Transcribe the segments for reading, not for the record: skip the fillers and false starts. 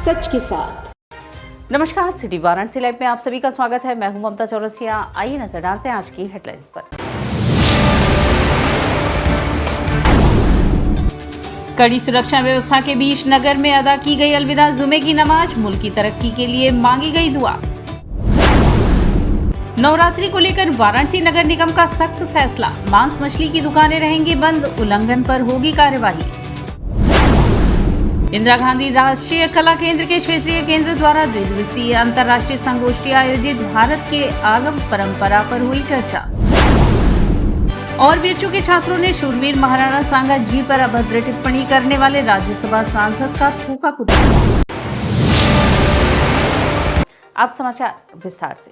सच के साथ। नमस्कार, सिटी वाराणसी लाइव में आप सभी का स्वागत है। मैं हूं ममता चौरसिया। आइए नजर डालते हैं आज की हेडलाइंस पर। कड़ी सुरक्षा व्यवस्था के बीच नगर में अदा की गई अलविदा जुमे की नमाज। मुल्क की तरक्की के लिए मांगी गई दुआ। नवरात्रि को लेकर वाराणसी नगर निगम का सख्त फैसला। मांस मछली की दुकानें रहेंगी बंद, उल्लंघन पर होगी कार्यवाही। इंदिरा गांधी राष्ट्रीय कला केंद्र के क्षेत्रीय केंद्र द्वारा 2 दिवसीय अंतर्राष्ट्रीय संगोष्ठी आयोजित। भारत के आगम परंपरा पर हुई चर्चा। और बीएचयू के छात्रों ने शूरवीर महाराणा सांगा जी पर अभद्र टिप्पणी करने वाले राज्यसभा सांसद का फूका पुतला। अब समाचार विस्तार से।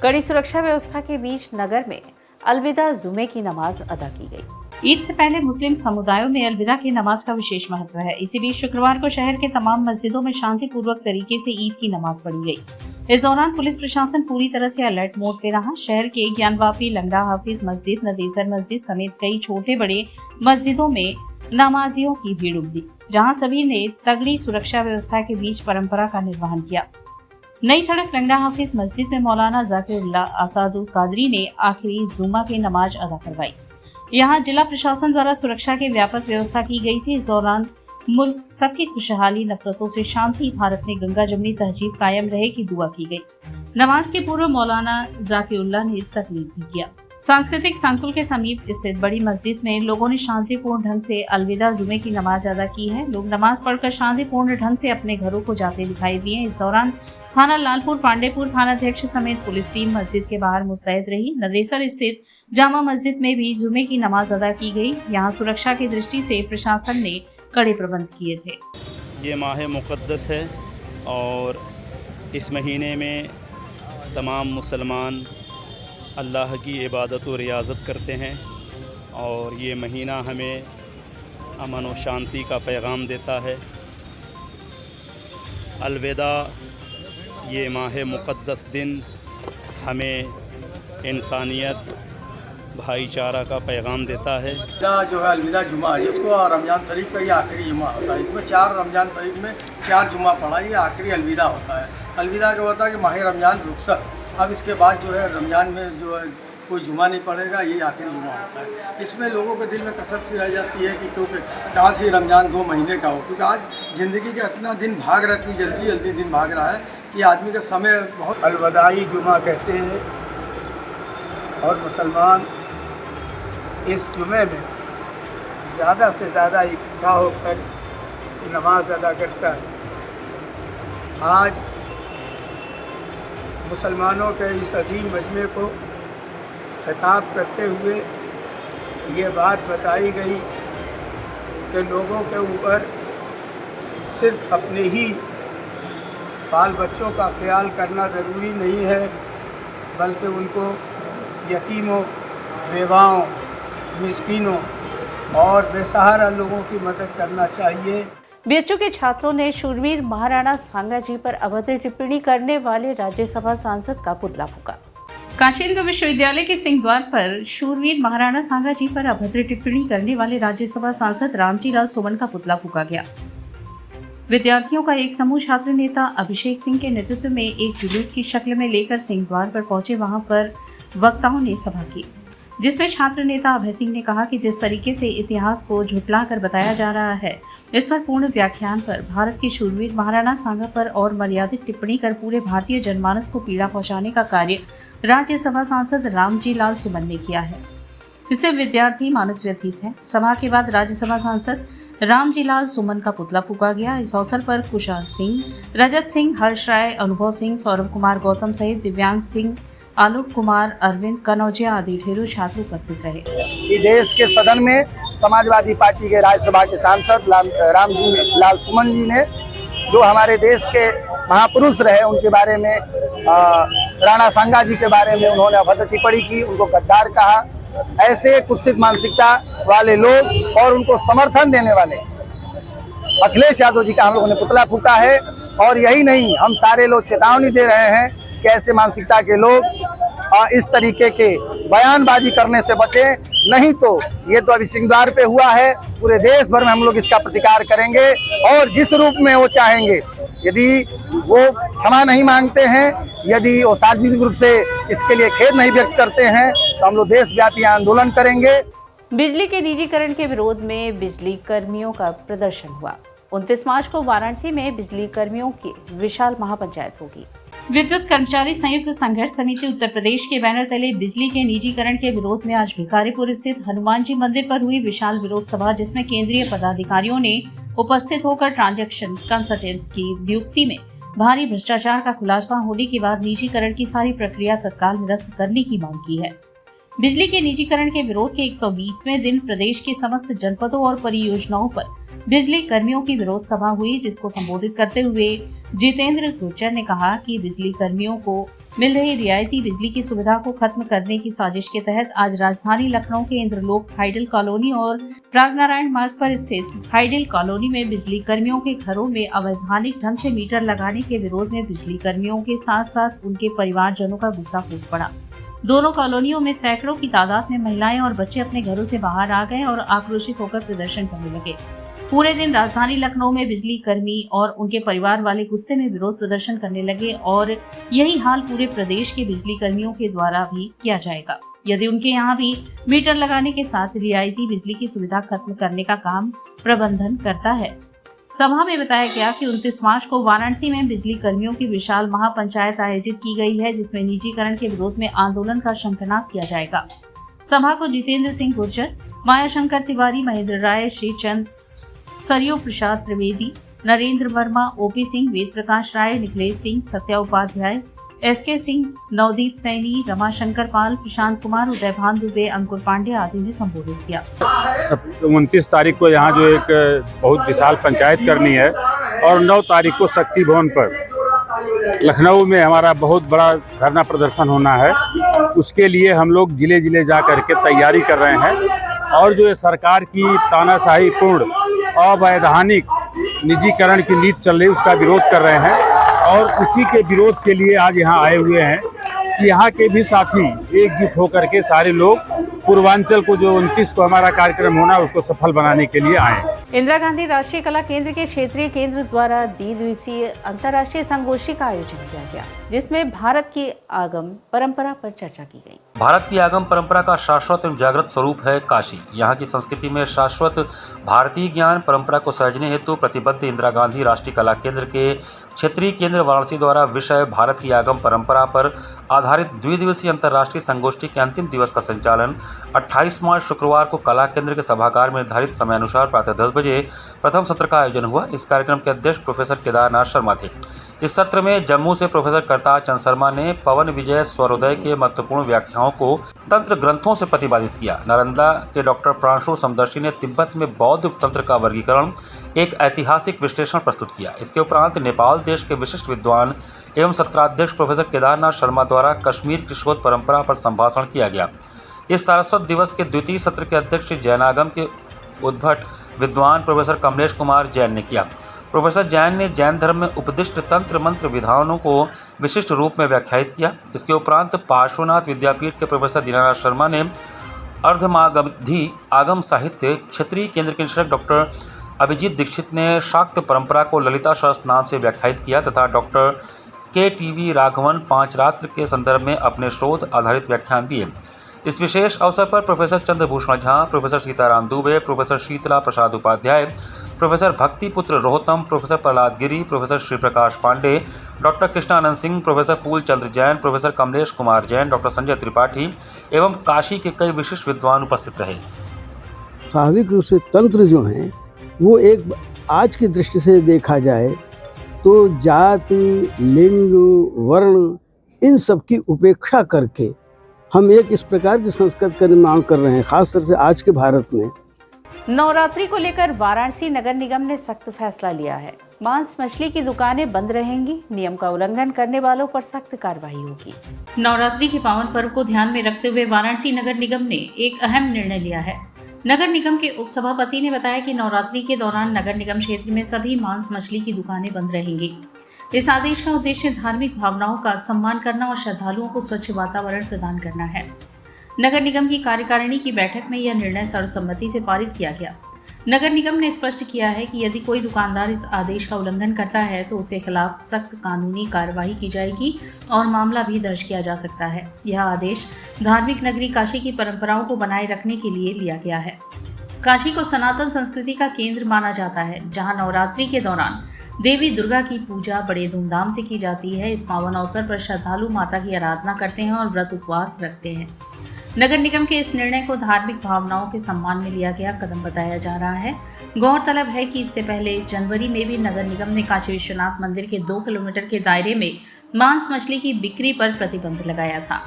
कड़ी सुरक्षा व्यवस्था के बीच नगर में अलविदा जुमे की नमाज अदा की गई। ईद से पहले मुस्लिम समुदायों में अलविदा की नमाज का विशेष महत्व है। इसी बीच शुक्रवार को शहर के तमाम मस्जिदों में शांतिपूर्वक तरीके से ईद की नमाज पढ़ी गई। इस दौरान पुलिस प्रशासन पूरी तरह से अलर्ट मोड पे रहा। शहर के ज्ञानवापी, लंगड़ा हाफिज मस्जिद, नदेसर मस्जिद समेत कई छोटे बड़े मस्जिदों में नमाजियों की भीड़ उमड़ी, जहाँ सभी ने तगड़ी सुरक्षा व्यवस्था के बीच परंपरा का निर्वहन किया। नई सड़क लंगड़ा हाफिज मस्जिद में मौलाना जाकिरुल्लाह आसादुल कादरी ने आखिरी जुमा की नमाज अदा करवाई। यहाँ जिला प्रशासन द्वारा सुरक्षा की व्यापक व्यवस्था की गई थी। इस दौरान मुल्क सबकी खुशहाली, नफरतों से शांति, भारत में गंगा जमनी तहजीब कायम रहे की दुआ की गई। नमाज के पूर्व मौलाना जाकिरुल्लाह ने तकरीर भी किया। सांस्कृतिक संकुल के समीप स्थित बड़ी मस्जिद में लोगों ने शांतिपूर्ण ढंग से अलविदा जुमे की नमाज अदा की है। लोग नमाज पढ़कर शांतिपूर्ण ढंग से अपने घरों को जाते दिखाई दिए। इस दौरान थाना लालपुर पांडेपुर थानाध्यक्ष समेत पुलिस टीम मस्जिद के बाहर मुस्तैद रही। नदेसर स्थित जामा मस्जिद में भी जुमे की नमाज अदा की गई। यहाँ सुरक्षा की दृष्टि से प्रशासन ने कड़े प्रबंध किए थे। ये माह मुक़द्दस है और इस महीने में तमाम मुसलमान अल्लाह की इबादत और रियाज़त करते हैं और ये महीना हमें अमन और शांति का पैगाम देता है। अलविदा ये माह मुक़द्दस दिन हमें इंसानियत, भाईचारा का पैगाम देता है। जो है अलविदा जुमा है, इसको रमज़ान शरीफ का ये आखिरी जुमा होता है। इसमें 4 रमज़ान शरीफ में 4 जुमा पड़ा, ये आखिरी अलविदा होता है। अलविदा क्या होता है कि माह रमज़ान रुखसत, अब इसके बाद जो है रमज़ान में जो है कोई जुमा नहीं पड़ेगा, ये आखिरी जुमा होता है। इसमें लोगों के दिल में कसरत सी रह जाती है कि क्योंकि काश ये रमज़ान 2 महीने का हो, क्योंकि आज ज़िंदगी का इतना दिन भाग रहा है, इतनी जल्दी जल्दी दिन भाग रहा है कि आदमी का समय बहुत। अलविदाई जुमा कहते हैं और मुसलमान इस जुमे में ज़्यादा से ज़्यादा इकट्ठा होकर नमाज अदा करता है। आज मुसलमानों के इस अजीम मजमे को खिताब करते हुए ये बात बताई गई कि लोगों के ऊपर सिर्फ अपने ही बाल बच्चों का ख्याल करना ज़रूरी नहीं है, बल्कि उनको यतीमों, बेवाओं, मिस्कीनों और बेसहारा लोगों की मदद करना चाहिए। बीएचयू के छात्रों ने शूरवीर महाराणा सांगा जी पर अभद्र टिप्पणी करने वाले राज्यसभा सांसद का पुतला फूका। काशी हिंदू विश्वविद्यालय के सिंह द्वार पर शूरवीर महाराणा सांगा जी पर अभद्र टिप्पणी करने वाले राज्यसभा सांसद रामजी लाल सुमन का पुतला फूका गया। विद्यार्थियों का एक समूह छात्र नेता अभिषेक सिंह के नेतृत्व में एक जुलूस की शक्ल में लेकर सिंह द्वार पर पहुंचे। वहां पर वक्ताओं ने सभा की, जिसमें छात्र नेता अभय सिंह ने कहा कि जिस तरीके से इतिहास को झुठलाकर बताया जा रहा है, इस पर पूर्ण व्याख्यान पर भारत के शूरवीर महाराणा सांगा पर और मर्यादित टिप्पणी कर पूरे भारतीय जनमानस को पीड़ा पहुंचाने का कार्य राज्यसभा सांसद रामजी लाल सुमन ने किया है। इससे विद्यार्थी मानस व्यथित है। सभा के बाद राज्यसभा सांसद रामजी लाल सुमन का पुतला फूका गया। इस अवसर पर कुशाल सिंह, रजत सिंह, हर्ष राय, अनुभव सिंह, सौरभ कुमार गौतम सहित दिव्यांग सिंह, आलोक कुमार, अरविंद कनौजिया आदि ढेरों छात्र उपस्थित रहे। देश के सदन में समाजवादी पार्टी के राज्यसभा के सांसद रामजी लाल सुमन जी ने जो हमारे देश के महापुरुष रहे उनके बारे में, राणा सांगा जी के बारे में उन्होंने अभद्र टिप्पणी की, उनको गद्दार कहा। ऐसे कुत्सित मानसिकता वाले लोग और उनको समर्थन देने वाले अखिलेश यादव जी का हम लोगों ने पुतला फूका है। और यही नहीं, हम सारे लोग चेतावनी दे रहे हैं कि ऐसे मानसिकता के लोग इस तरीके के बयानबाजी करने से बचें, नहीं तो ये तो अभी सिंगद्वार पे हुआ है, पूरे देश भर में हम लोग इसका प्रतिकार करेंगे और जिस रूप में वो चाहेंगे। यदि वो क्षमा नहीं मांगते हैं, यदि वो सार्वजनिक रूप से इसके लिए खेद नहीं व्यक्त करते हैं, तो हम लोग देशव्यापी आंदोलन करेंगे। बिजली के निजीकरण के विरोध में बिजली कर्मियों का प्रदर्शन हुआ। 29 मार्च को वाराणसी में बिजली कर्मियों की विशाल महापंचायत होगी। विद्युत कर्मचारी संयुक्त संघर्ष समिति उत्तर प्रदेश के बैनर तले बिजली के निजीकरण के विरोध में आज भिखारीपुर स्थित हनुमान जी मंदिर पर हुई विशाल विरोध सभा, जिसमें केंद्रीय पदाधिकारियों ने उपस्थित होकर ट्रांजैक्शन कंसल्टेंट की नियुक्ति में भारी भ्रष्टाचार का खुलासा होने के बाद निजीकरण की सारी प्रक्रिया तत्काल निरस्त करने की मांग की है। बिजली के निजीकरण के विरोध के 120वें दिन प्रदेश के समस्त जनपदों और परियोजनाओं पर बिजली कर्मियों की विरोध सभा हुई, जिसको संबोधित करते हुए जितेंद्र गुर्जर ने कहा कि बिजली कर्मियों को मिल रही रियायती बिजली की सुविधा को खत्म करने की साजिश के तहत आज राजधानी लखनऊ के इंद्रलोक हाइडल कॉलोनी और प्रागनारायण मार्ग पर स्थित हाइडल कॉलोनी में बिजली कर्मियों के घरों में अवैधानिक ढंग से मीटर लगाने के विरोध में बिजली कर्मियों के साथ साथ उनके परिवारजनों का गुस्सा फूट पड़ा। दोनों कॉलोनियों में सैकड़ों की तादाद में महिलाएं और बच्चे अपने घरों से बाहर आ गए और आक्रोशित होकर प्रदर्शन करने लगे। पूरे दिन राजधानी लखनऊ में बिजली कर्मी और उनके परिवार वाले गुस्से में विरोध प्रदर्शन करने लगे और यही हाल पूरे प्रदेश के बिजली कर्मियों के द्वारा भी किया जाएगा यदि उनके यहाँ भी मीटर लगाने के साथ रियायती बिजली की सुविधा खत्म करने का काम प्रबंधन करता है। सभा में बताया गया कि 29 मार्च को वाराणसी में बिजली कर्मियों की विशाल महापंचायत आयोजित की गई है, जिसमें निजीकरण के विरोध में आंदोलन का शंखनाद किया जाएगा। सभा को जितेंद्र सिंह गुर्जर, मायाशंकर तिवारी, महेंद्र राय, श्रीचंद, सरयू प्रसाद त्रिवेदी, नरेंद्र वर्मा, ओपी सिंह, वेद प्रकाश राय, निखिलेश सिंह, सत्या उपाध्याय, एसके सिंह, नवदीप सैनी, रमाशंकर पाल, प्रशांत कुमार, उदयभान दुबे, अंकुर पांडे आदि ने संबोधित किया। 29 तारीख को यहाँ जो एक बहुत विशाल पंचायत करनी है और 9 तारीख को शक्ति भवन पर लखनऊ में हमारा बहुत बड़ा धरना प्रदर्शन होना है। उसके लिए हम लोग जिले जिले जा करके तैयारी कर रहे हैं और जो सरकार की तानाशाही पूर्ण अवैधानिक निजीकरण की नीति चल रही है उसका विरोध कर रहे हैं और उसी के विरोध के लिए आज यहाँ आए हुए हैं कि यहाँ के भी साथी एकजुट होकर के सारे लोग पूर्वांचल को जो 29 को हमारा कार्यक्रम होना है उसको सफल बनाने के लिए आए। इंदिरा गांधी राष्ट्रीय कला केंद्र के क्षेत्रीय केंद्र द्वारा द्विदिवसीय अंतर्राष्ट्रीय संगोष्ठी का आयोजन किया गया, जिसमें भारत की आगम परंपरा पर चर्चा की गई। भारत की आगम परंपरा का शाश्वत एवं जागृत स्वरूप है काशी। यहाँ की संस्कृति में शाश्वत भारतीय ज्ञान परंपरा को सृजने हेतु प्रतिबद्ध इंदिरा गांधी राष्ट्रीय कला केंद्र के क्षेत्रीय केंद्र वाराणसी द्वारा विषय भारत की आगम परंपरा पर आधारित द्विदिवसीय अंतर्राष्ट्रीय संगोष्ठी के अंतिम दिवस का संचालन 28 मार्च शुक्रवार को कला केंद्र के सभागार में निर्धारित समयानुसार प्रातः 10 बजे प्रथम सत्र का आयोजन हुआ। इस कार्यक्रम के अध्यक्ष प्रोफेसर केदारनाथ शर्मा थे। इस सत्र में जम्मू से प्रोफेसर करतार चंद शर्मा ने पवन विजय स्वरोदय के महत्वपूर्ण व्याख्याओं को तंत्र ग्रंथों से प्रतिपादित किया। नालंदा के डॉक्टर प्रांशु समदर्शी ने तिब्बत में बौद्ध तंत्र का वर्गीकरण एक ऐतिहासिक विश्लेषण प्रस्तुत किया। इसके उपरांत नेपाल देश के विशिष्ट विद्वान एवं सत्राध्यक्ष प्रोफेसर केदारनाथ शर्मा द्वारा कश्मीर की शोध परंपरा पर संभाषण किया गया। इस सारस्वत दिवस के द्वितीय सत्र के अध्यक्ष जैनागम के उद्भट विद्वान प्रोफेसर कमलेश कुमार जैन ने किया। प्रोफेसर जैन ने जैन धर्म में उपदिष्ट तंत्र मंत्र विधानों को विशिष्ट रूप में व्याख्यायित किया। इसके उपरांत पार्श्वनाथ विद्यापीठ के प्रोफेसर दीनानाथ शर्मा ने अर्धमागधी आगम साहित्य क्षेत्रीय केंद्र के निदेशक डॉक्टर अभिजीत दीक्षित ने शाक्त परंपरा को ललिता शास्त्र नाम से व्याख्यायित किया तथा डॉक्टर KTV राघवन पांचरात्र के संदर्भ में अपने शोध आधारित व्याख्यान दिए। इस विशेष अवसर पर professor Chandrabhushan Jha, professor Sitaram Dubey, professor Sheetla Prasad Upadhyay, professor Bhaktiputra Rohtam, professor Prahlad Giri, professor Shri Prakash Pandey, doctor Krishnanand Singh, professor Phoolchandra Jain, professor Kamlesh Kumar Jain, doctor Sanjay Tripathi एवं काशी के कई विशिष्ट विद्वान उपस्थित रहे। स्वाभाविक रूप से तंत्र जो हैं वो एक आज की दृष्टि से देखा जाए तो जाति, लिंग, वर्ण इन सब की उपेक्षा करके हम एक इस प्रकार की संस्कृति का निर्माण कर रहे हैं, खासतौर से आज के भारत में। नवरात्रि को लेकर वाराणसी नगर निगम ने सख्त फैसला लिया है। मांस मछली की दुकानें बंद रहेंगी, नियम का उल्लंघन करने वालों पर सख्त कार्रवाई होगी। नवरात्रि के पावन पर्व को ध्यान में रखते हुए वाराणसी नगर निगम ने एक अहम निर्णय लिया है। नगर निगम के उपसभापति ने बताया कि नवरात्रि के दौरान नगर निगम क्षेत्र में सभी मांस मछली की दुकानें बंद रहेंगी। इस आदेश का उद्देश्य धार्मिक भावनाओं का सम्मान करना और श्रद्धालुओं को स्वच्छ वातावरण प्रदान करना है। नगर निगम की कार्यकारिणी की बैठक में यह निर्णय सर्वसम्मति से पारित किया गया। नगर निगम ने स्पष्ट किया है कि यदि कोई दुकानदार इस आदेश का उल्लंघन करता है तो उसके खिलाफ सख्त कानूनी कार्रवाई की जाएगी और मामला भी दर्ज किया जा सकता है। यह आदेश धार्मिक नगरी काशी की परंपराओं को बनाए रखने के लिए लिया गया है। काशी को सनातन संस्कृति का केंद्र माना जाता है, जहां नवरात्रि के दौरान देवी दुर्गा की पूजा बड़े धूमधाम से की जाती है। इस पावन अवसर पर श्रद्धालु माता की आराधना करते हैं और व्रत उपवास रखते हैं। नगर निगम के इस निर्णय को धार्मिक भावनाओं के सम्मान में लिया गया कदम बताया जा रहा है। गौरतलब है कि इससे पहले जनवरी में भी नगर निगम ने काशी विश्वनाथ मंदिर के 2 किलोमीटर के दायरे में मांस मछली की बिक्री पर प्रतिबंध लगाया था।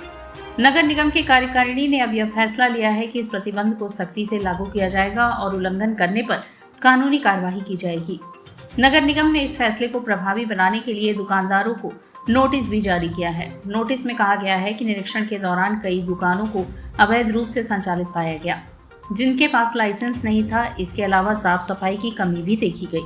नगर निगम की कार्यकारिणी ने अब यह फैसला लिया है कि इस प्रतिबंध को सख्ती से लागू किया जाएगा और उल्लंघन करने पर कानूनी कार्यवाही की जाएगी। नगर निगम ने इस फैसले को प्रभावी बनाने के लिए दुकानदारों को नोटिस भी जारी किया है। नोटिस में कहा गया है कि निरीक्षण के दौरान कई दुकानों को अवैध रूप से संचालित पाया गया, जिनके पास लाइसेंस नहीं था। इसके अलावा साफ सफाई की कमी भी देखी गई।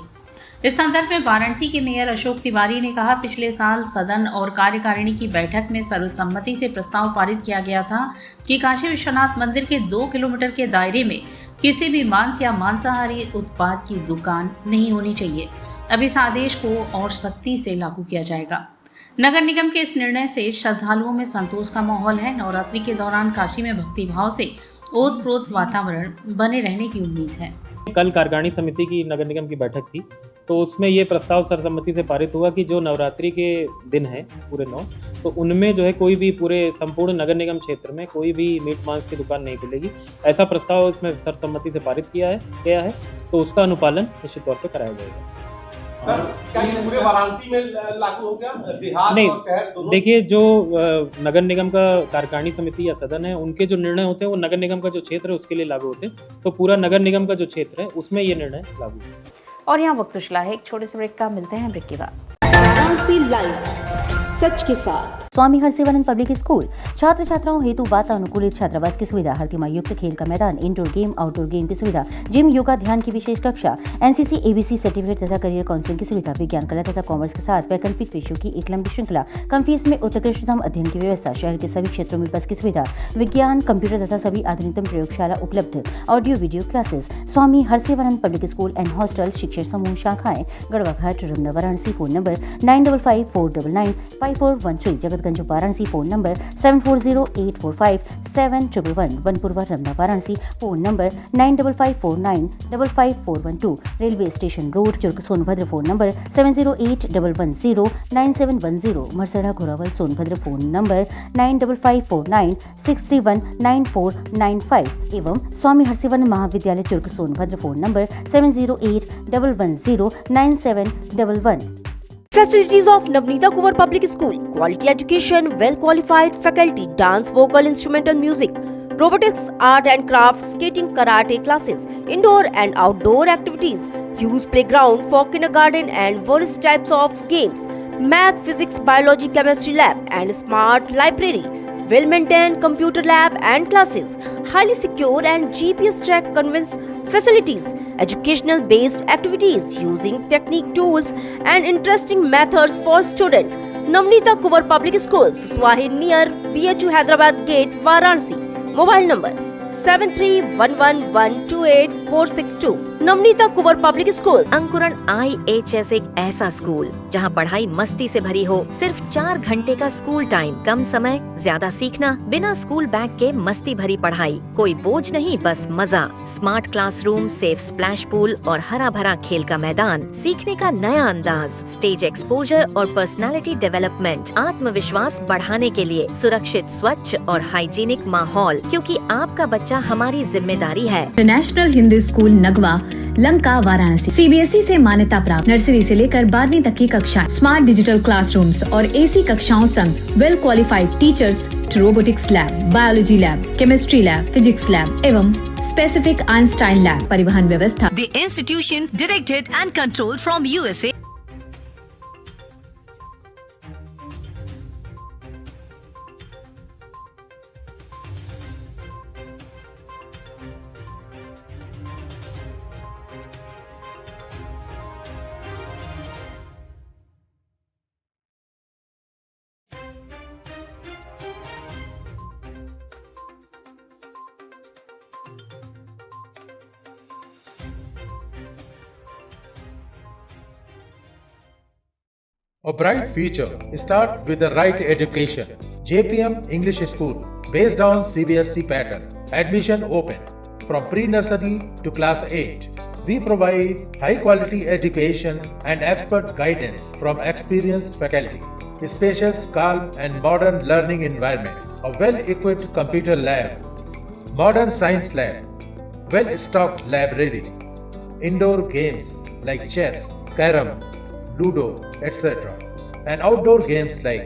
इस संदर्भ में वाराणसी के मेयर अशोक तिवारी ने कहा, पिछले साल सदन और कार्यकारिणी की बैठक में सर्वसम्मति से प्रस्ताव पारित किया गया था कि काशी विश्वनाथ मंदिर के 2 किलोमीटर के दायरे में किसी भी मांस या मांसाहारी उत्पाद की दुकान नहीं होनी चाहिए। अब इस आदेश को और सख्ती से लागू किया जाएगा। नगर निगम के इस निर्णय से श्रद्धालुओं में संतोष का माहौल है। नवरात्रि के दौरान काशी में भक्ति भाव से ओतप्रोत वातावरण बने रहने की उम्मीद है। कल कार्यकारिणी समिति की नगर निगम की बैठक थी, तो उसमें ये प्रस्ताव सर्वसम्मति से पारित हुआ कि जो नवरात्रि के दिन है पूरे 9, तो उनमें जो है कोई भी पूरे संपूर्ण नगर निगम क्षेत्र में कोई भी मीट मांस की दुकान नहीं खुलेगी। ऐसा प्रस्ताव इसमें सर्वसम्मति से पारित गया है, तो उसका अनुपालन निश्चित तौर पर कराया जाएगा। क्या ये पूरे वाराणसी में लागू हो गया? बिहार नहीं, और शहर दोनों? देखिए, जो नगर निगम का कार्यकारिणी समिति या सदन है, उनके जो निर्णय होते हैं वो नगर निगम का जो क्षेत्र है उसके लिए लागू होते हैं। तो पूरा नगर निगम का जो क्षेत्र है उसमें ये निर्णय लागू है। और यहाँ वक्त चला है एक छोटे से ब्रेक का, मिलते हैं ब्रेक के बाद। वाराणसी लाइव, सच के साथ। स्वामी हरसिवानंद पब्लिक स्कूल छात्र छात्राओं हेतु वातानुकूलित छात्रावास की सुविधा, हर तिमाही युक्त खेल का मैदान, इंडोर गेम आउटडोर गेम की सुविधा, जिम, योगा, ध्यान की विशेष कक्षा, एनसीसी एबीसी सर्टिफिकेट तथा करियर काउंसलिंग की सुविधा, विज्ञान कला तथा कॉमर्स के साथ वैकल्पिक विषयों की एक लंबी श्रृंखला, कम फीस में उत्कृष्टतम अध्ययन की व्यवस्था, शहर के सभी क्षेत्रों में बस की सुविधा, विज्ञान, कंप्यूटर तथा सभी आधुनिकतम प्रयोगशाला उपलब्ध, audio video classes. Swami Harsivanand public school and hostel, शिक्षण समूह, शाखाएं Garhwa Ghat, Ramna, Varanasi. Phone number 9554995413, Jagatganj Varanasi. Phone number 7408457111, Banpurwa, Ramna, Varanasi. Phone number 9554955412, railway station road, Churk, Sonbhadra. Phone number 7081109710, Marsada, Ghorawal, Sonbhadra. Phone number 955496319495 एवं स्वामी हरसिवानंद महाविद्यालय, Churk, Sonbhadra. Phone number 7081109711। Facilities of Navneeta Kuwar Public School: quality education, well qualified faculty, dance, vocal, instrumental music, robotics, art and crafts, skating, karate classes, indoor and outdoor activities, use playground for kindergarten and various types of games, math, physics, biology, chemistry lab and smart library, well maintained computer lab and classes, highly secure and GPS track conveyance facilities, educational based activities using technique tools and interesting methods for students. Navneeta Kuwar Public Schools, Swahi near BHU Hyderabad Gate, Varanasi. Mobile number 7311128462. Navneeta Kunwar public school. अंकुरण IHS एक ऐसा school जहां पढ़ाई मस्ती से भरी हो। सिर्फ 4 घंटे का स्कूल टाइम, कम समय, ज्यादा सीखना, बिना स्कूल बैग के मस्ती भरी पढ़ाई, कोई बोझ नहीं, बस मजा। Smart classroom, safe splash pool और हरा भरा खेल का मैदान, सीखने का नया अंदाज, स्टेज एक्सपोजर और पर्सनालिटी डेवलपमेंट, आत्मविश्वास बढ़ाने के लिए सुरक्षित, स्वच्छ और हाइजीनिक माहौल, क्योंकि आपका बच्चा हमारी जिम्मेदारी है। International Hindi school Nagwa, Lanka, Varanasi. CBSE से मान्यता प्राप्त नर्सरी से लेकर 12वीं तक की कक्षा, स्मार्ट डिजिटल क्लासरूम्स और AC कक्षाओं संग well qualified teachers, robotics lab, biology lab, chemistry lab, physics lab एवं स्पेसिफिक आइंस्टाइन लैब, परिवहन व्यवस्था। The institution directed and controlled from USA. A bright future starts with the right education. JPM English School, based on CBSE pattern. Admission open from pre-nursery to class 8. We provide high-quality education and expert guidance from experienced faculty. Spacious, calm and modern learning environment. A well-equipped computer lab. Modern science lab. Well-stocked library. Indoor games like chess, carom, ludo, etc. and outdoor games like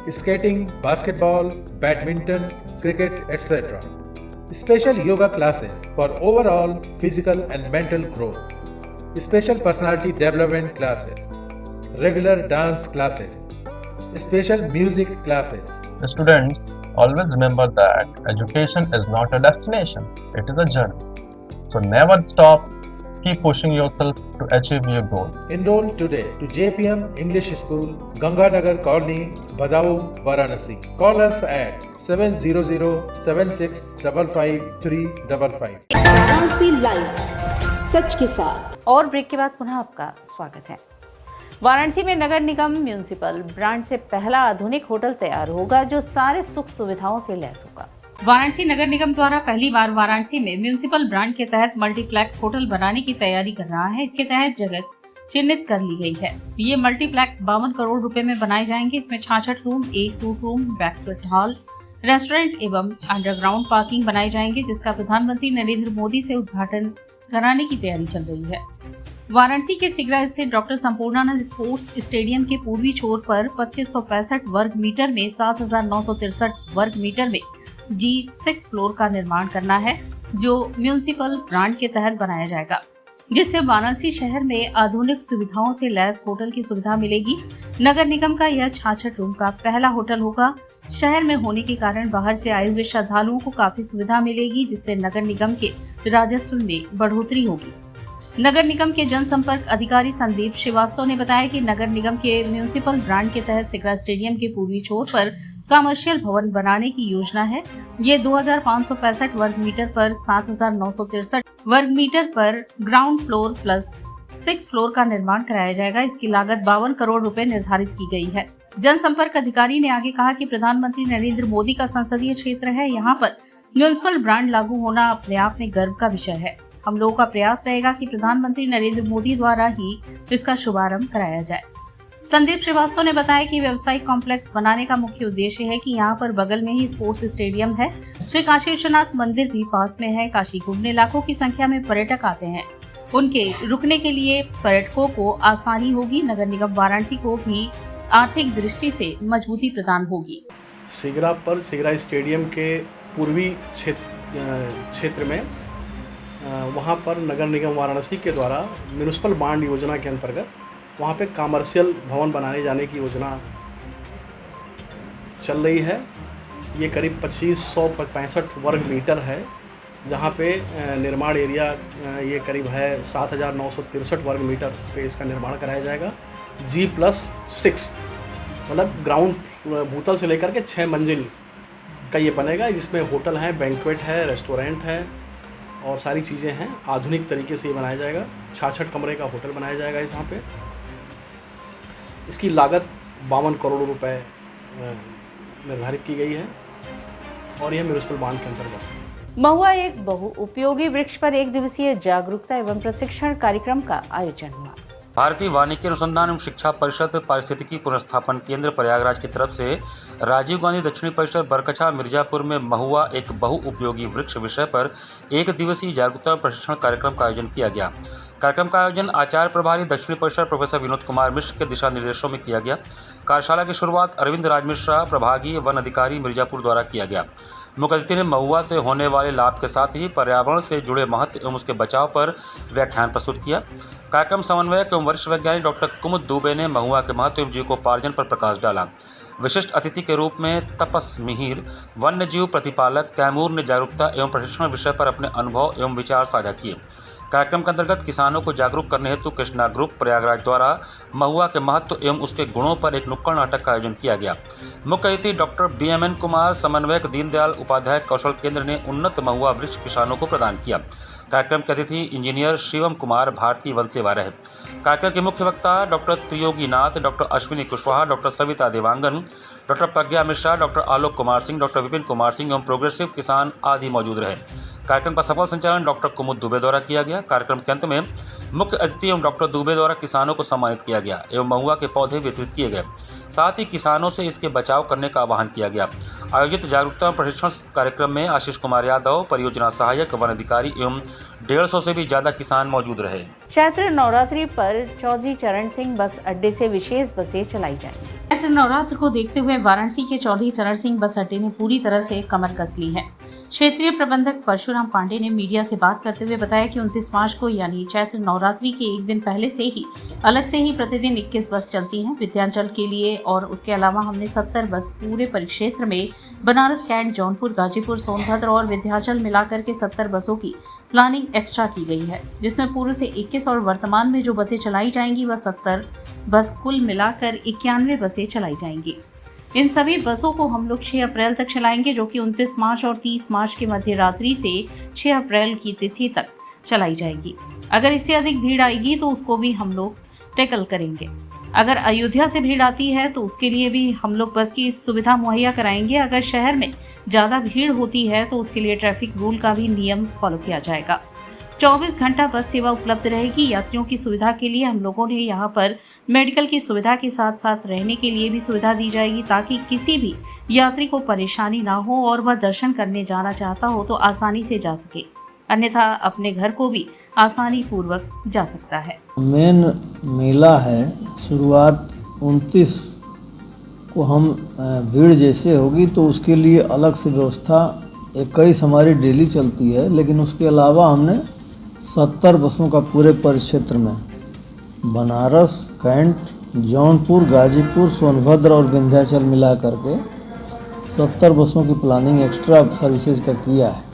skating, basketball, badminton, cricket, etc. Special yoga classes for overall physical and mental growth. Special personality development classes. Regular dance classes. Special music classes. Students, always remember that education is not a destination, it is a journey. So never stop. Keep pushing yourself to achieve your goals. Enroll today to JPM English School, Ganganagar Colony, Badaun, Varanasi. Call us at 700-7655-355. Varanasi live, सच के साथ। और break के बाद पुनः आपका स्वागत है। वाराणसी में नगर निगम म्यूनिसिपल ब्रांड से पहला आधुनिक होटल तैयार होगा जो सारे सुख सुविधाओं से लैस होगा। वाराणसी नगर निगम द्वारा पहली बार वाराणसी में म्यूनिसिपल ब्रांड के तहत मल्टीप्लेक्स होटल बनाने की तैयारी कर रहा है। इसके तहत जगह चिन्हित कर ली गई है। ये मल्टीप्लेक्स 52 करोड़ रुपए में बनाए जाएंगे। इसमें 66 room, 1 suit room, banquet hall, restaurant एवं अंडरग्राउंड पार्किंग बनाए जाएंगे, जिसका प्रधानमंत्री नरेंद्र मोदी से उद्घाटन कराने की तैयारी चल रही है। वाराणसी के सिगरा स्थित डॉक्टर संपूर्णानंद स्पोर्ट्स स्टेडियम के पूर्वी छोर पर 2565 वर्ग मीटर में 7963 वर्ग मीटर में G6 फ्लोर का निर्माण करना है, जो म्यूनिसिपल ब्रांड के तहत बनाया जाएगा, जिससे वाराणसी शहर में आधुनिक सुविधाओं से लैस होटल की सुविधा मिलेगी। नगर निगम का यह 66 रूम का पहला होटल होगा। शहर में होने के कारण बाहर से आए हुए श्रद्धालुओं को काफी सुविधा मिलेगी, जिससे नगर निगम के राजस्व में बढ़ोतरी होगी। नगर निगम के जनसंपर्क अधिकारी संदीप श्रीवास्तव ने बताया कि नगर निगम के म्यूनिसिपल ब्रांड के तहत सिगरा स्टेडियम के पूर्वी छोर पर कमर्शियल भवन बनाने की योजना है। ये 2565 वर्ग मीटर पर 7963 वर्ग मीटर पर ग्राउंड फ्लोर प्लस 6 फ्लोर का निर्माण कराया जाएगा। इसकी लागत 52 करोड़ रुपए निर्धारित की गई है। जनसंपर्क अधिकारी ने आगे कहा कि प्रधानमंत्री नरेंद्र मोदी का संसदीय क्षेत्र है। यहाँ पर म्यूनिसिपल ब्रांड लागू होना अपने आप में गर्व का विषय है। हम लोगों का प्रयास रहेगा कि प्रधानमंत्री नरेंद्र मोदी द्वारा ही इसका शुभारंभ कराया जाए। संदीप श्रीवास्तव ने बताया कि व्यावसायिक कॉम्प्लेक्स बनाने का मुख्य उद्देश्य है कि यहाँ पर बगल में ही स्पोर्ट्स स्टेडियम है। श्री काशी विश्वनाथ मंदिर भी पास में है। काशी घूमने लाखों की संख्या में पर्यटक आते हैं। उनके रुकने के लिए पर्यटकों को आसानी होगी। नगर निगम वाराणसी को भी आर्थिक दृष्टि से मजबूती प्रदान होगी। सिगरा पर सिगरा स्टेडियम के पूर्वी क्षेत्र में वहाँ पर नगर निगम वाराणसी के द्वारा म्यूनिसिपल बॉन्ड योजना के अंतर्गत वहाँ पे कमर्शियल भवन बनाने जाने की योजना चल रही है। ये करीब 2565 वर्ग मीटर है, जहाँ पे निर्माण एरिया ये करीब है 7963 वर्ग मीटर पे इसका निर्माण कराया जाएगा। G+6 मतलब ग्राउंड भूतल से लेकर के 6 मंजिल का ये बनेगा, जिसमें होटल है, बैंक्वेट है, रेस्टोरेंट है और सारी चीज़ें हैं। आधुनिक तरीके से ये बनाया जाएगा। 66 कमरे का होटल बनाया जाएगा यहाँ पे। इसकी लागत 52 करोड़ रुपए निर्धारित की गई है और यह म्यूनिसिपल बॉन्ड के अंतर्गत। महुआ एक बहु उपयोगी वृक्ष पर 1 दिवसीय जागरूकता एवं प्रशिक्षण कार्यक्रम का आयोजन हुआ। भारतीय वानिकी अनुसंधान एवं शिक्षा परिषद पारिस्थितिकी पुनर्स्थापन केंद्र प्रयागराज की तरफ से राजीव गांधी दक्षिणी परिसर बरकछा मिर्जापुर में महुआ एक बहु उपयोगी वृक्ष विषय पर 1 दिवसीय जागरूकता प्रशिक्षण कार्यक्रम का आयोजन किया गया। कार्यक्रम का आयोजन आचार्य प्रभारी दक्षिणी परिसर प्रोफेसर विनोद कुमार मिश्र के दिशा निर्देशों में किया गया। कार्यशाला की शुरुआत अरविंद राज मिश्रा प्रभागीय वन अधिकारी मिर्जापुर द्वारा किया गया। मुख्य अतिथि ने महुआ से होने वाले लाभ के साथ ही पर्यावरण से जुड़े महत्व एवं उसके बचाव पर व्याख्यान प्रस्तुत किया। कार्यक्रम समन्वयक एवं वरिष्ठ वैज्ञानिक डॉक्टर कुमुद दुबे ने महुआ के महत्व एवं जीविकोपार्जन पर प्रकाश डाला। विशिष्ट अतिथि के रूप में तपस मिहिर वन्य जीव प्रतिपालक कैमूर ने जागरूकता एवं प्रशिक्षण विषय पर अपने अनुभव एवं विचार साझा किए। कार्यक्रम के अंतर्गत किसानों को जागरूक करने हेतु कृष्णा ग्रुप प्रयागराज द्वारा महुआ के महत्व एवं उसके गुणों पर एक नुक्कड़ नाटक का आयोजन किया गया। मुख्य अतिथि डॉक्टर BMN कुमार, समन्वयक दीनदयाल उपाध्याय कौशल केंद्र ने उन्नत महुआ वृक्ष किसानों को प्रदान किया। कार्यक्रम के अतिथि इंजीनियर शिवम कुमार, भारतीय वन सेवा रहे। कार्यक्रम के मुख्य वक्ता doctor Triyogi Nath, doctor Ashwini Kushwaha, doctor Savita Dewangan, doctor Pragya Mishra, doctor Alok Kumar Singh, doctor Vipin Kumar Singh एवं प्रोग्रेसिव किसान आदि मौजूद रहे। कार्यक्रम का सफल संचालन डॉक्टर कुमुद दुबे द्वारा किया गया। कार्यक्रम के अंत में मुख्य अतिथि एवं डॉक्टर दुबे द्वारा किसानों को सम्मानित किया गया एवं महुआ के पौधे वितरित किए गए। साथ ही किसानों से इसके बचाव करने का आह्वान किया गया। आयोजित जागरूकता प्रशिक्षण कार्यक्रम में आशीष कुमार यादव, परियोजना सहायक, वन अधिकारी एवं 150 से भी ज्यादा किसान मौजूद रहे। चैत्र नवरात्रि पर चौधरी चरण सिंह बस अड्डे से विशेष बसें चलाई जाएंगी। चैत्र नवरात्र को देखते हुए वाराणसी के चौधरी चरण सिंह बस अड्डे ने पूरी तरह से कमर कस ली है। क्षेत्रीय प्रबंधक परशुराम पांडे ने मीडिया से बात करते हुए बताया कि 29 मार्च को यानी चैत्र नवरात्रि के एक दिन पहले से ही अलग से ही प्रतिदिन 21 बस चलती हैं विद्यांचल के लिए, और उसके अलावा हमने 70 बस पूरे परिक्षेत्र में बनारस, कैंट, जौनपुर, गाजीपुर, सोनभद्र और विंध्याचल मिलाकर के 70 बसों की प्लानिंग एक्स्ट्रा की गई है, जिसमें पूर्व से 21 और वर्तमान में जो बसें चलाई जाएंगी वह 70 बस, कुल मिलाकर 91 बसें चलाई जाएंगी। इन सभी बसों को हम लोग 6 अप्रैल तक चलाएंगे, जो कि 29 मार्च और 30 मार्च के मध्य रात्रि से 6 अप्रैल की तिथि तक चलाई जाएगी। अगर इससे अधिक भीड़ आएगी तो उसको भी हम लोग टैकल करेंगे। अगर अयोध्या से भीड़ आती है तो उसके लिए भी हम लोग बस की सुविधा मुहैया कराएंगे। अगर शहर में ज़्यादा भीड़ होती है तो उसके लिए ट्रैफिक रूल का भी नियम फॉलो किया जाएगा। 24 घंटा बस सेवा उपलब्ध रहेगी। यात्रियों की सुविधा के लिए हम लोगों ने यहाँ पर मेडिकल की सुविधा के साथ साथ रहने के लिए भी सुविधा दी जाएगी, ताकि किसी भी यात्री को परेशानी ना हो और वह दर्शन करने जाना चाहता हो तो आसानी से जा सके, अन्यथा अपने घर को भी आसानी पूर्वक जा सकता है। मेन मेला है, शुरुआत 29 को हम भीड़ जैसे होगी तो उसके लिए अलग से व्यवस्था 21 हमारी डेली चलती है, लेकिन उसके अलावा हमने 70 बसों का पूरे परिक्षेत्र में बनारस, कैंट, जौनपुर, गाजीपुर, सोनभद्र और विंध्याचल मिला करके 70 बसों की प्लानिंग एक्स्ट्रा सर्विसेज का किया है।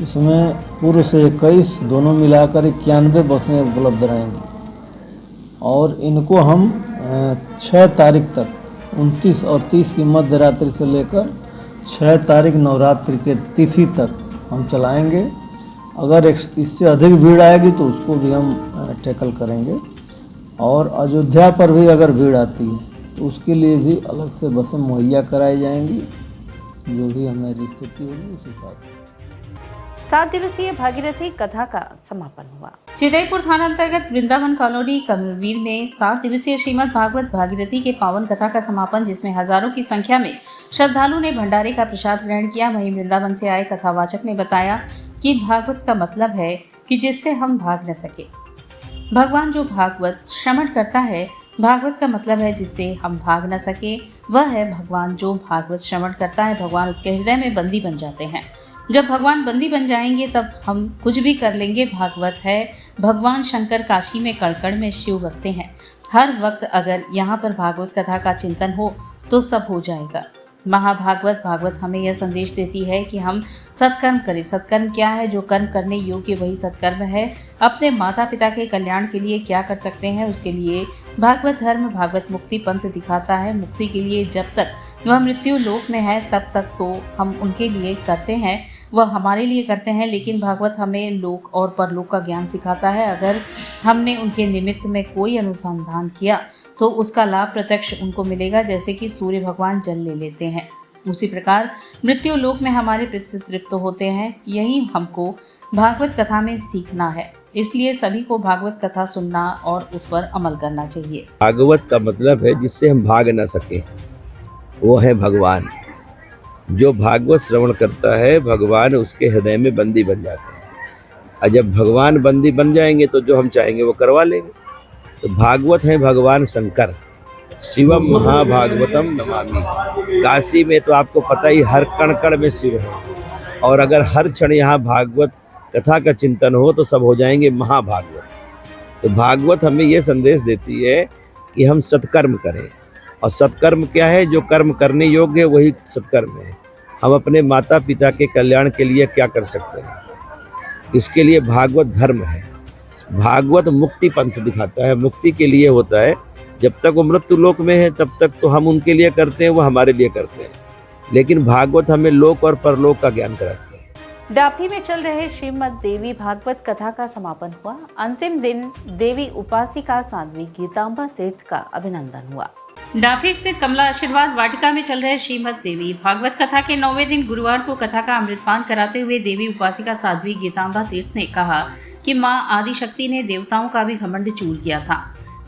इसमें पूर्व से 21 दोनों मिलाकर 91 बसें उपलब्ध रहेंगी और इनको हम 6 तारीख तक 29 और 30 की मध्य रात्रि से लेकर 6 तारीख नवरात्रि के तिथि तक हम चलाएंगे। अगर इससे अधिक भीड़ आएगी तो उसको भी हम टैकल करेंगे, और अयोध्या पर भी अगर भीड़ आती है तो उसके लिए भी अलग से बसें मुहैया कराई जाएंगी, जो भी हमारी स्थिति होगी उस हिसाब से। 7 दिवसीय भागीरथी कथा का समापन हुआ। चिदईपुर थाना अंतर्गत वृंदावन कॉलोनी कमलवीर में 7 दिवसीय श्रीमद् भागवत भागीरथी के पावन कथा का समापन, जिसमें हजारों की संख्या में श्रद्धालु ने भंडारे का प्रसाद ग्रहण किया। वहीं वृंदावन से आए कथावाचक ने बताया कि भागवत का मतलब है कि जिससे हम भाग न सके। भगवान जो भागवत श्रवण करता है, भागवत का मतलब है जिससे हम भाग न सके, वह है भगवान जो भागवत श्रवण करता है। भगवान उसके हृदय में बंदी बन जाते हैं। जब भगवान बंदी बन जाएंगे तब हम कुछ भी कर लेंगे। भागवत है भगवान शंकर काशी में कड़कड़ में शिव बसते हैं। हर वक्त अगर यहाँ पर भागवत कथा का चिंतन हो तो सब हो जाएगा। महाभागवत भागवत हमें यह संदेश देती है कि हम सत्कर्म करें। सत्कर्म क्या है? जो कर्म करने योग्य वही सत्कर्म है। अपने माता पिता के कल्याण के लिए क्या कर सकते हैं, उसके लिए भागवत धर्म भागवत मुक्ति पंथ दिखाता है। मुक्ति के लिए जब तक वह मृत्यु लोक में है तब तक तो हम उनके लिए करते हैं, वह हमारे लिए करते हैं, लेकिन भागवत हमें लोक और परलोक का ज्ञान सिखाता है। अगर हमने उनके निमित्त में कोई अनुसंधान किया तो उसका लाभ प्रत्यक्ष उनको मिलेगा। जैसे कि सूर्य भगवान जल ले लेते हैं, उसी प्रकार मृत्यु लोक में हमारे पितृ तृप्त होते हैं। यही हमको भागवत कथा में सीखना है। इसलिए सभी को भागवत कथा सुनना और उस पर अमल करना चाहिए। भागवत का मतलब है जिससे हम भाग ना सके, वो है भगवान। जो भागवत श्रवण करता है भगवान उसके हृदय में बंदी बन जाते हैं, और जब भगवान बंदी बन जाएंगे तो जो हम चाहेंगे वो करवा लेंगे। तो भागवत है भगवान शंकर, शिवम महाभागवतम नमामि। काशी में तो आपको पता ही हर कण कण में शिव है, और अगर हर क्षण यहाँ भागवत कथा का चिंतन हो तो सब हो जाएंगे महाभागवत। तो भागवत हमें ये संदेश देती है कि हम सत्कर्म करें, और सत्कर्म क्या है? जो कर्म करने योग्य है वही सत्कर्म है। हम अपने माता पिता के कल्याण के लिए क्या कर सकते हैं? इसके लिए भागवत धर्म है। भागवत मुक्ति पंथ दिखाता है, मुक्ति के लिए होता है। जब तक वो मृत्यु लोक में है तब तक तो हम उनके लिए करते हैं, वो हमारे लिए करते हैं, लेकिन भागवत हमें लोक और परलोक का ज्ञान कराती है। डाभी में चल रहे श्रीमद देवी भागवत कथा का समापन हुआ। अंतिम दिन देवी उपासिका साध्वी गीतांबा तीर्थ का अभिनंदन हुआ। डाभी स्थित कमला आशीर्वाद वाटिका में चल रहे श्रीमद देवी भागवत कथा के 9वें दिन गुरुवार को कथा का अमृतपान कराते हुए देवी उपासिका साध्वी गीतांबा तीर्थ ने कहा कि मां आदिशक्ति ने देवताओं का भी घमंड चूर किया था।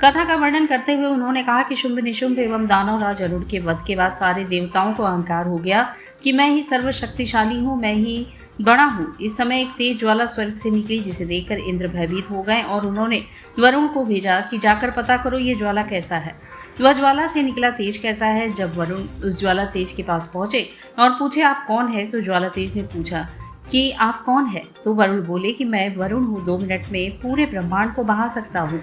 कथा का वर्णन करते हुए उन्होंने कहा कि शुंभ निशुंभ एवं दानव राज अरुण के वध के बाद सारे देवताओं को अहंकार हो गया कि मैं ही सर्वशक्तिशाली हूँ, मैं ही बड़ा हूँ। इस समय एक तेज ज्वाला स्वर्ग से निकली जिसे देखकर इंद्र भयभीत हो गए और उन्होंने वरुण को भेजा कि जाकर पता करो ये ज्वाला कैसा है, वह ज्वाला से निकला तेज कैसा है। जब वरुण उस ज्वाला तेज के पास पहुंचे और पूछे आप कौन है, तो ज्वाला तेज ने पूछा कि आप कौन है, तो वरुण बोले कि मैं वरुण हूँ, 2 मिनट में पूरे ब्रह्मांड को बहा सकता हूँ।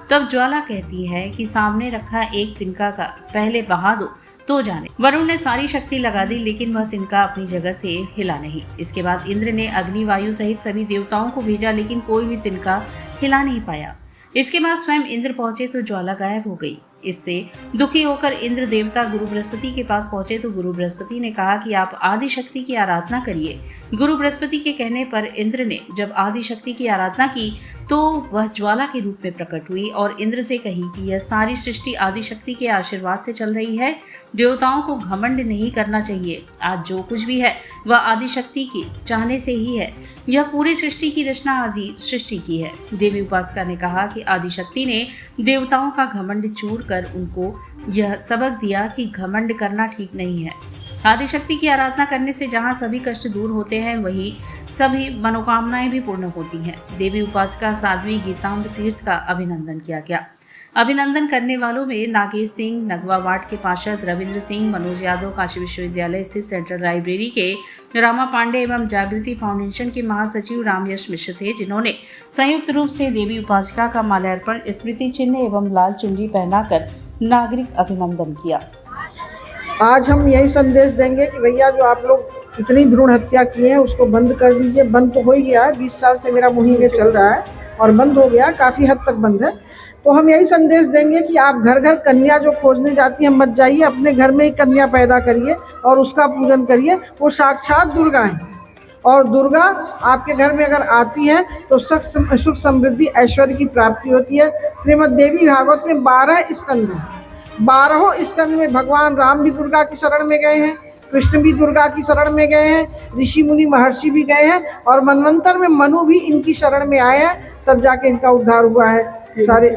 तब ज्वाला कहती है कि सामने रखा एक तिनका का पहले बहा दो तो जाने। वरुण ने सारी शक्ति लगा दी लेकिन वह तिनका अपनी जगह से हिला नहीं। इसके बाद इंद्र ने अग्नि वायु सहित सभी देवताओं को भेजा लेकिन कोई भी तिनका हिला नहीं पाया। इसके बाद स्वयं इंद्र पहुंचे तो ज्वाला गायब हो गई। इससे दुखी होकर इंद्र देवता गुरु बृहस्पति के पास पहुंचे तो गुरु बृहस्पति ने कहा कि आप आदि शक्ति की आराधना करिए। गुरु बृहस्पति के कहने पर इंद्र ने जब आदि शक्ति की आराधना की तो वह ज्वाला के रूप में प्रकट हुई और इंद्र से कही कि यह सारी सृष्टि आदि शक्ति के आशीर्वाद से चल रही है, देवताओं को घमंड नहीं करना चाहिए। आज जो कुछ भी है वह आदि शक्ति के चाहने से ही है, यह पूरी सृष्टि की रचना आदि सृष्टि की है। देवी उपासिका ने कहा कि आदि शक्ति ने देवताओं का घमंड चूर कर उनको यह सबक दिया कि घमंड करना ठीक नहीं है। आदि शक्ति की आराधना करने से जहाँ सभी कष्ट दूर होते हैं वहीं सभी मनोकामनाएं भी पूर्ण होती हैं। देवी उपासिका साध्वी गीतांब तीर्थ का अभिनंदन किया गया। अभिनंदन करने वालों में नागेश सिंह, नगवा वार्ड के पार्षद रविंद्र सिंह, मनोज यादव, काशी विश्वविद्यालय स्थित सेंट्रल लाइब्रेरी के रामा पांडे एवं जागृति फाउंडेशन के महासचिव रामयश मिश्र थे, जिन्होंने संयुक्त रूप से देवी उपासिका का माल्यार्पण, स्मृति चिन्ह एवं लाल चुनरी पहनाकर नागरिक अभिनंदन किया। आज हम यही संदेश देंगे कि भैया जो आप लोग इतनी भ्रूण हत्या की है उसको बंद कर दीजिए। बंद तो हो ही गया है, 20 साल से मेरा मुहिम चल रहा है और बंद हो गया, काफ़ी हद तक बंद है। तो हम यही संदेश देंगे कि आप घर घर कन्या जो खोजने जाती हैं मत जाइए, अपने घर में ही कन्या पैदा करिए और उसका पूजन करिए। वो साक्षात दुर्गा हैं और दुर्गा आपके घर में अगर आती है तो सुख समृद्धि ऐश्वर्य की प्राप्ति होती है। श्रीमद् देवी भागवत में 12 स्कंद हैं। 12 स्कंद में भगवान राम भी दुर्गा की शरण में गए हैं, कृष्ण भी दुर्गा की शरण में गए हैं, ऋषि मुनि महर्षि भी गए हैं और मनवंतर में मनु भी इनकी शरण में आए हैं, तब जाके इनका उद्धार हुआ है। सारे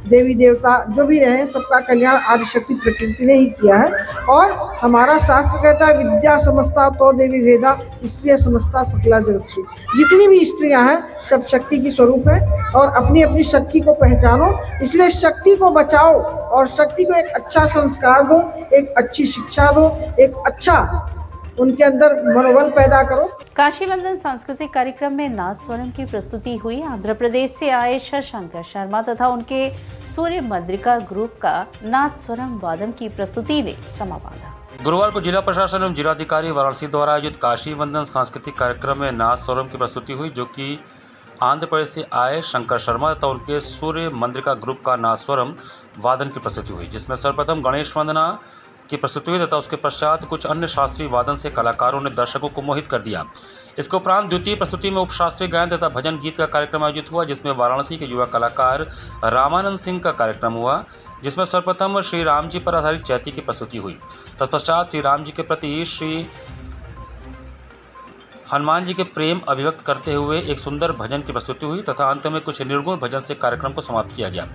देवी देवता जो भी रहे सबका कल्याण आदिशक्ति प्रकृति ने ही किया है। और हमारा शास्त्र कहता है विद्या समस्ता तो देवी वेदा, स्त्रियाँ समस्ता सकला जगत्सु। जितनी भी स्त्रियाँ हैं सब शक्ति की स्वरूप है और अपनी अपनी शक्ति को पहचानो। इसलिए शक्ति को बचाओ और शक्ति को एक अच्छा संस्कार दो, एक अच्छी शिक्षा दो, एक अच्छा उनके अंदर मनोबल पैदा करो। काशी वंदन सांस्कृतिक कार्यक्रम में नाद स्वरम की प्रस्तुति हुई। आंध्र प्रदेश से आए शशांकर शर्मा तथा उनके सूर्य मद्रिका ग्रुप का नाद स्वरम वादन की प्रस्तुति ने समा बांधा। गुरुवार को जिला प्रशासन एवं जिलाधिकारी वाराणसी द्वारा आयोजित काशी वंदन सांस्कृतिक कार्यक्रम में नाद स्वरम की प्रस्तुति हुई, जो कि आंध्र प्रदेश से आए शंकर शर्मा तथा उनके सूर्य मद्रिका ग्रुप का नाद स्वरम वादन की प्रस्तुति हुई, जिसमें सर्वप्रथम गणेश वंदना की प्रस्तुति हुई तथा उसके पश्चात कुछ अन्य शास्त्रीय वादन से कलाकारों ने दर्शकों को मोहित कर दिया। इसके उपरांत द्वितीय प्रस्तुति में उपशास्त्रीय गायन तथा भजन गीत का कार्यक्रम आयोजित हुआ, जिसमें वाराणसी के युवा कलाकार रामानंद सिंह का कार्यक्रम हुआ, जिसमें सर्वप्रथम श्री राम जी पर आधारित चैती की प्रस्तुति हुई। तत्पश्चात श्री राम जी के प्रति श्री हनुमान जी के प्रेम अभिव्यक्त करते हुए एक सुंदर भजन की प्रस्तुति हुई तथा अंत में कुछ निर्गुण भजन से कार्यक्रम को समाप्त किया गया।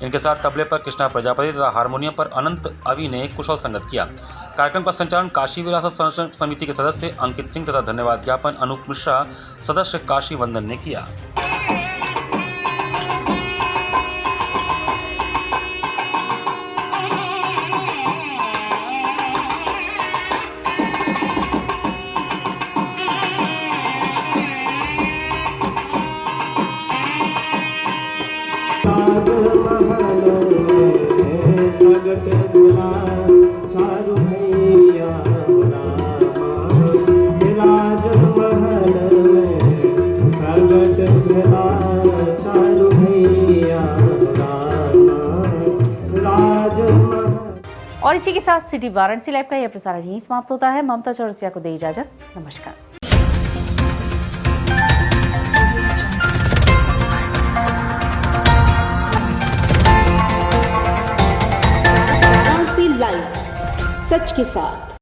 इनके साथ तबले पर कृष्णा प्रजापति तथा हारमोनियम पर अनंत अवि ने कुशल संगत किया। कार्यक्रम का संचालन काशी विरासत संरक्षण समिति के सदस्य अंकित सिंह तथा धन्यवाद ज्ञापन अनूप मिश्रा सदस्य काशी वंदन ने किया। राज महल में और इसी के साथ सिटी वाराणसी लाइव का यह प्रसारण यहीं समाप्त होता है। ममता चौरसिया को दे इजाजत। नमस्कार। वाराणसी लाइव, सच के साथ।